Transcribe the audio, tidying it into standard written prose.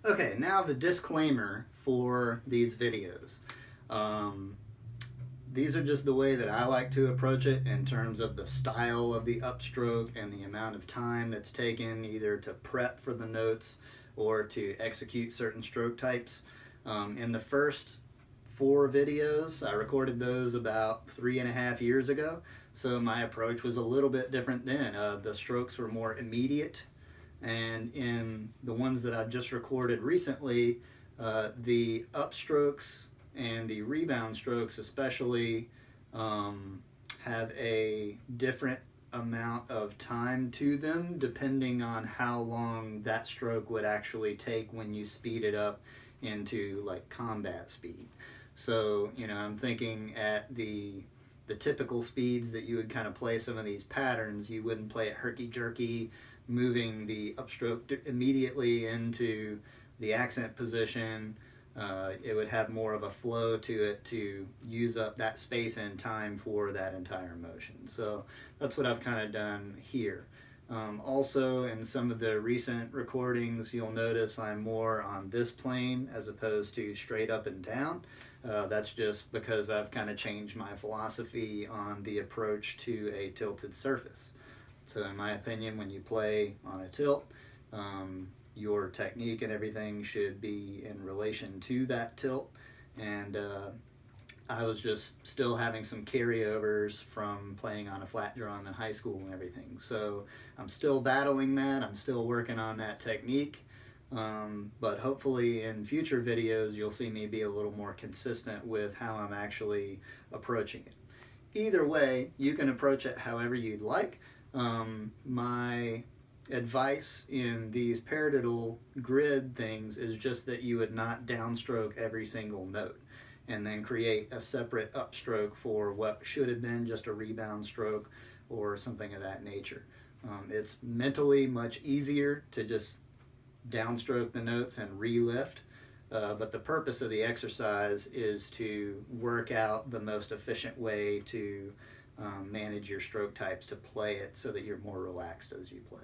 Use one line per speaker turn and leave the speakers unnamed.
Okay, now the disclaimer for these videos. These are just the way that I like to approach it in terms of the style of the upstroke and the amount of time that's taken either to prep for the notes or to execute certain stroke types. In the first 4 videos, I recorded those about 3.5 years ago, so my approach was a little bit different then. The strokes were more immediate, and in the ones that I've just recorded recently, the upstrokes and the rebound strokes especially have a different amount of time to them depending on how long that stroke would actually take when you speed it up into like combat speed. So, I'm thinking at the typical speeds that you would kind of play some of these patterns, you wouldn't play it herky-jerky, moving the upstroke immediately into the accent position. It would have more of a flow to it to use up that space and time for that entire motion. So that's what I've kind of done here. Also, in some of the recent recordings, you'll notice I'm more on this plane as opposed to straight up and down. That's just because I've kind of changed my philosophy on the approach to a tilted surface. So in my opinion, when you play on a tilt, your technique and everything should be in relation to that tilt. And I was just still having some carryovers from playing on a flat drum in high school and everything. So I'm still battling that. I'm still working on that technique. But hopefully in future videos, you'll see me be a little more consistent with how I'm actually approaching it. Either way, you can approach it however you'd like. My advice in these paradiddle grid things is just that you would not downstroke every single note and then create a separate upstroke for what should have been just a rebound stroke or something of that nature. It's mentally much easier to just downstroke the notes and re-lift, but the purpose of the exercise is to work out the most efficient way to manage your stroke types to play it so that you're more relaxed as you play.